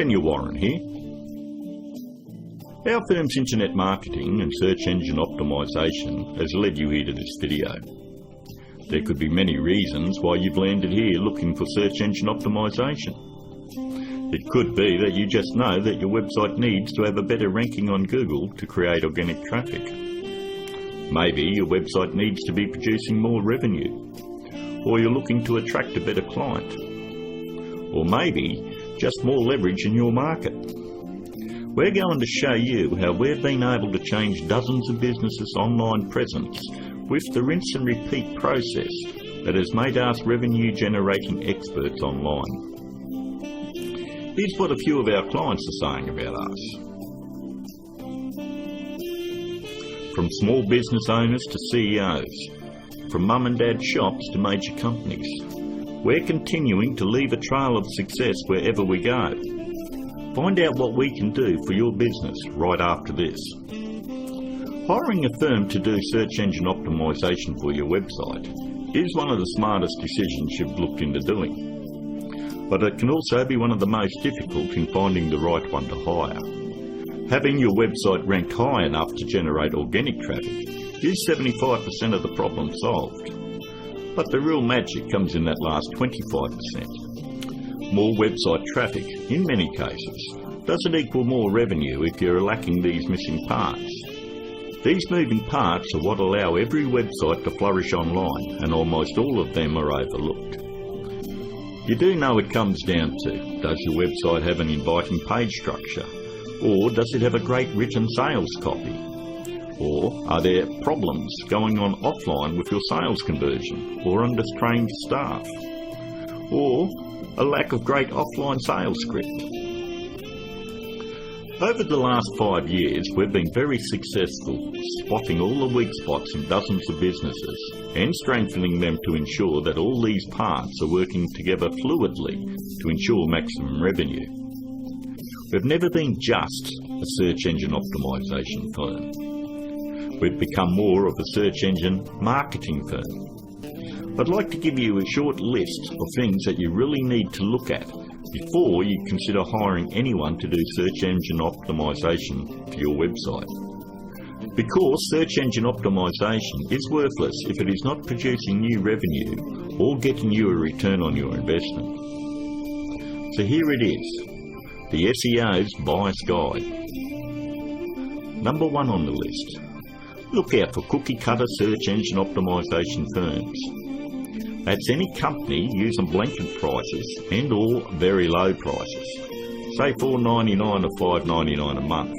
Daniel Warren here. Our firm's internet marketing and search engine optimisation has led you here to this video. There could be many reasons why you've landed here looking for search engine optimisation. It could be that you just know that your website needs to have a better ranking on Google to create organic traffic. Maybe your website needs to be producing more revenue, or you're looking to attract a better client, or maybe just more leverage in your market. We're going to show you how we've been able to change dozens of businesses' online presence with the rinse and repeat process that has made us revenue generating experts online. Here's what a few of our clients are saying about us. From small business owners to CEOs, from mum and dad shops to major companies, we're continuing to leave a trail of success wherever we go. Find out what we can do for your business right after this. Hiring a firm to do search engine optimisation for your website is one of the smartest decisions you've looked into doing. But it can also be one of the most difficult in finding the right one to hire. Having your website ranked high enough to generate organic traffic is 75% of the problem solved. But the real magic comes in that last 25%. More website traffic, in many cases, doesn't equal more revenue if you're lacking these missing parts. These moving parts are what allow every website to flourish online, and almost all of them are overlooked. You do know it comes down to, does your website have an inviting page structure? Or does it have a great written sales copy? Or are there problems going on offline with your sales conversion or undertrained staff? Or a lack of great offline sales script? Over the last 5 years, we've been very successful spotting all the weak spots in dozens of businesses and strengthening them to ensure that all these parts are working together fluidly to ensure maximum revenue. We've never been just a search engine optimisation firm. We've become more of a search engine marketing firm. I'd like to give you a short list of things that you really need to look at before you consider hiring anyone to do search engine optimisation for your website. Because search engine optimisation is worthless if it is not producing new revenue or getting you a return on your investment. So here it is, the SEO's Bias Guide. Number 1 on the list. Look out for cookie-cutter search engine optimisation firms. That's any company using blanket prices and or very low prices, say $4.99 or $5.99 a month.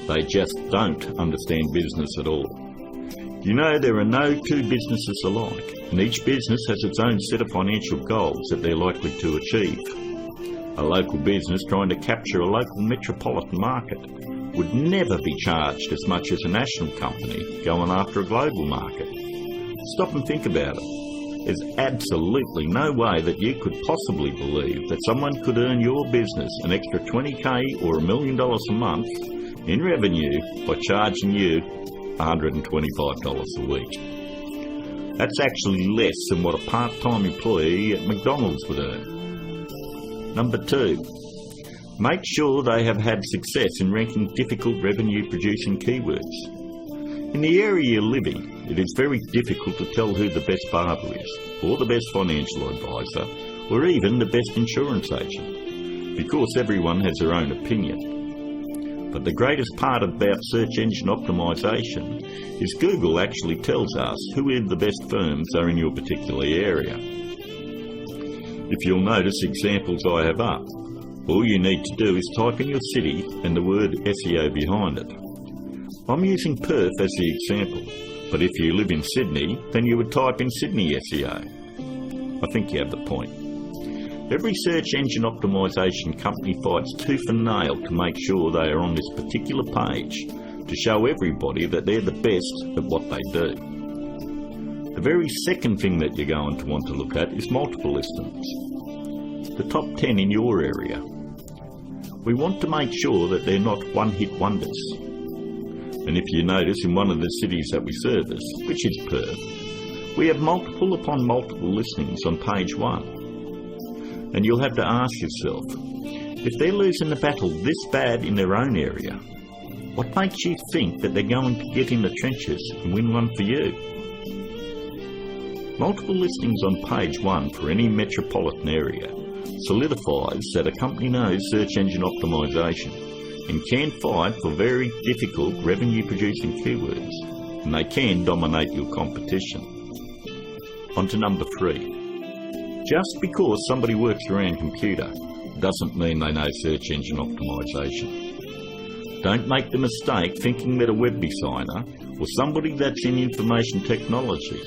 They just don't understand business at all. You know, there are no two businesses alike, and each business has its own set of financial goals that they're likely to achieve. A local business trying to capture a local metropolitan market would never be charged as much as a national company going after a global market. Stop and think about it. There's absolutely no way that you could possibly believe that someone could earn your business an extra $20,000 or $1 million a month in revenue by charging you $125 a week. That's actually less than what a part-time employee at McDonald's would earn. Number 2, make sure they have had success in ranking difficult revenue-producing keywords. In the area you live in, it is very difficult to tell who the best barber is, or the best financial advisor, or even the best insurance agent, because everyone has their own opinion. But the greatest part about search engine optimisation is Google actually tells us who the best firms are in your particular area. If you'll notice examples I have up, all you need to do is type in your city and the word SEO behind it. I'm using Perth as the example, but if you live in Sydney, then you would type in Sydney SEO. I think you have the point. Every search engine optimisation company fights tooth and nail to make sure they are on this particular page to show everybody that they're the best at what they do. The very second thing that you're going to want to look at is multiple listings. The top 10 in your area. We want to make sure that they're not one-hit wonders. And if you notice in one of the cities that we service, which is Perth, we have multiple upon multiple listings on page 1. And you'll have to ask yourself, If they're losing the battle this bad in their own area, what makes you think that they're going to get in the trenches and win one for you? Multiple listings on page 1 for any metropolitan area solidifies that a company knows search engine optimization and can fight for very difficult revenue-producing keywords, and they can dominate your competition. On to number 3. Just because somebody works around computer doesn't mean they know search engine optimization. Don't make the mistake thinking that a web designer or somebody that's in information technology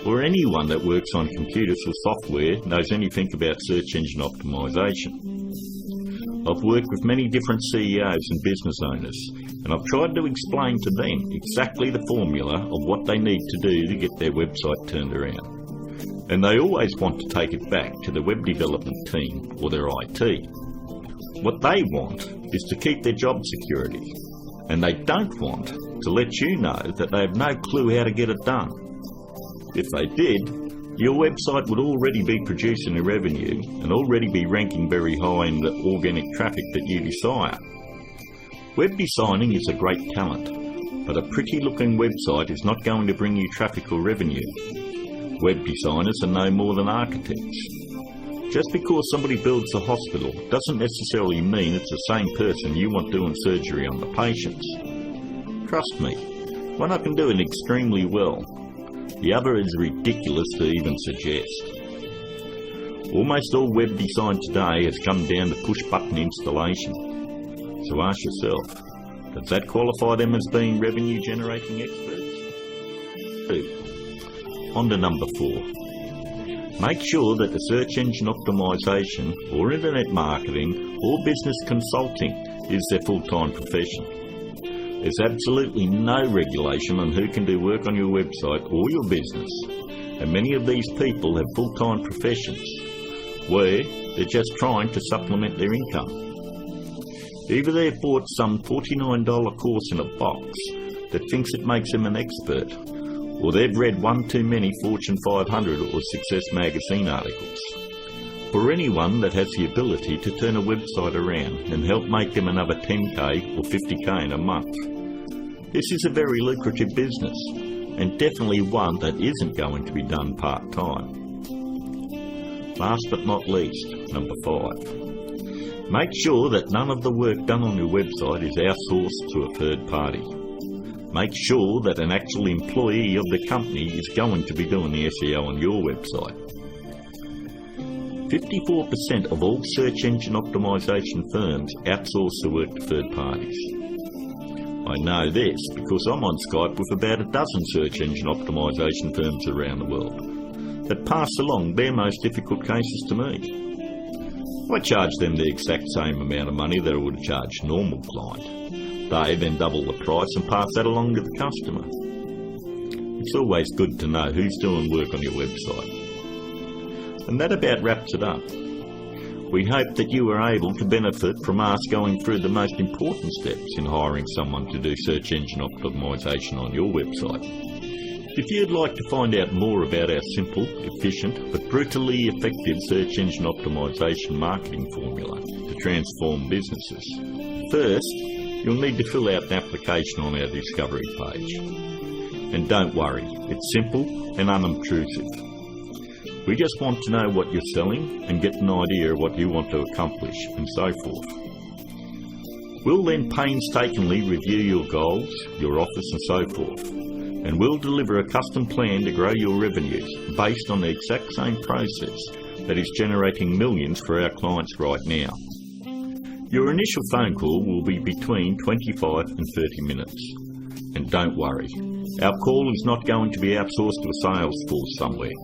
or anyone that works on computers or software knows anything about search engine optimization. I've worked with many different CEOs and business owners, and I've tried to explain to them exactly the formula of what they need to do to get their website turned around. And they always want to take it back to the web development team or their IT. What they want is to keep their job security, and they don't want to let you know that they have no clue how to get it done. If they did, your website would already be producing a revenue and already be ranking very high in the organic traffic that you desire. Web designing is a great talent, but a pretty looking website is not going to bring you traffic or revenue. Web designers are no more than architects. Just because somebody builds a hospital doesn't necessarily mean it's the same person you want doing surgery on the patients. Trust me, one I can do it extremely well. The other is ridiculous to even suggest. Almost all web design today has come down to push-button installation. So ask yourself, does that qualify them as being revenue-generating experts? 2. On to number 4. Make sure that the search engine optimization or internet marketing or business consulting is their full-time profession. There's absolutely no regulation on who can do work on your website or your business, and many of these people have full-time professions where they're just trying to supplement their income. Either they've bought some $49 course in a box that thinks it makes them an expert, or they've read one too many Fortune 500 or Success magazine articles. For anyone that has the ability to turn a website around and help make them another 10k or 50k in a month, this is a very lucrative business, and definitely one that isn't going to be done part-time. Last but not least, number 5. Make sure that none of the work done on your website is outsourced to a third party. Make sure that an actual employee of the company is going to be doing the SEO on your website. 54% of all search engine optimization firms outsource the work to third parties. I know this because I'm on Skype with about a dozen search engine optimization firms around the world that pass along their most difficult cases to me. I charge them the exact same amount of money that I would charge a normal client. They then double the price and pass that along to the customer. It's always good to know who's doing work on your website. And that about wraps it up. We hope that you were able to benefit from us going through the most important steps in hiring someone to do search engine optimization on your website. If you'd like to find out more about our simple, efficient, but brutally effective search engine optimization marketing formula to transform businesses, first, you'll need to fill out an application on our Discovery page. And don't worry, it's simple and unobtrusive. We just want to know what you're selling and get an idea of what you want to accomplish and so forth. We'll then painstakingly review your goals, your offers and so forth, and we'll deliver a custom plan to grow your revenues based on the exact same process that is generating millions for our clients right now. Your initial phone call will be between 25 and 30 minutes. And don't worry, our call is not going to be outsourced to a sales force somewhere.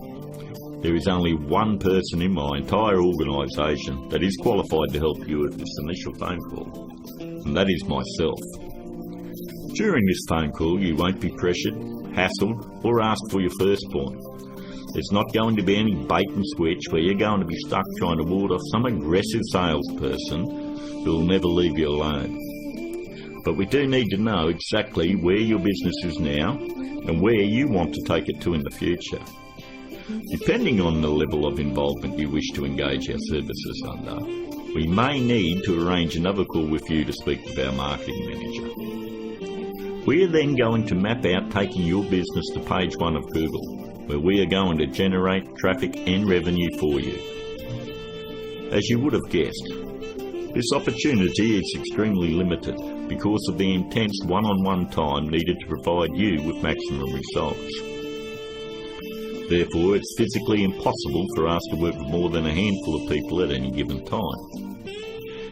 There is only one person in my entire organisation that is qualified to help you with this initial phone call, and that is myself. During this phone call, you won't be pressured, hassled, or asked for your firstborn. There's not going to be any bait and switch where you're going to be stuck trying to ward off some aggressive salesperson who will never leave you alone. But we do need to know exactly where your business is now and where you want to take it to in the future. Depending on the level of involvement you wish to engage our services under, we may need to arrange another call with you to speak with our marketing manager. We are then going to map out taking your business to page 1 of Google, where we are going to generate traffic and revenue for you. As you would have guessed, this opportunity is extremely limited because of the intense one-on-one time needed to provide you with maximum results. Therefore, it's physically impossible for us to work with more than a handful of people at any given time.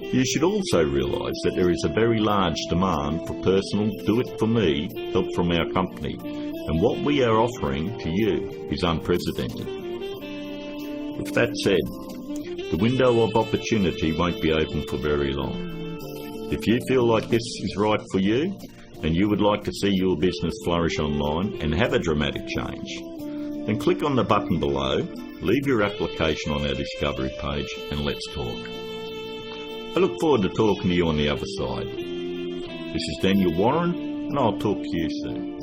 You should also realise that there is a very large demand for personal do-it-for-me help from our company, and what we are offering to you is unprecedented. With that said, the window of opportunity won't be open for very long. If you feel like this is right for you, and you would like to see your business flourish online and have a dramatic change, then click on the button below, leave your application on our discovery page, and let's talk. I look forward to talking to you on the other side. This is Daniel Warren, and I'll talk to you soon.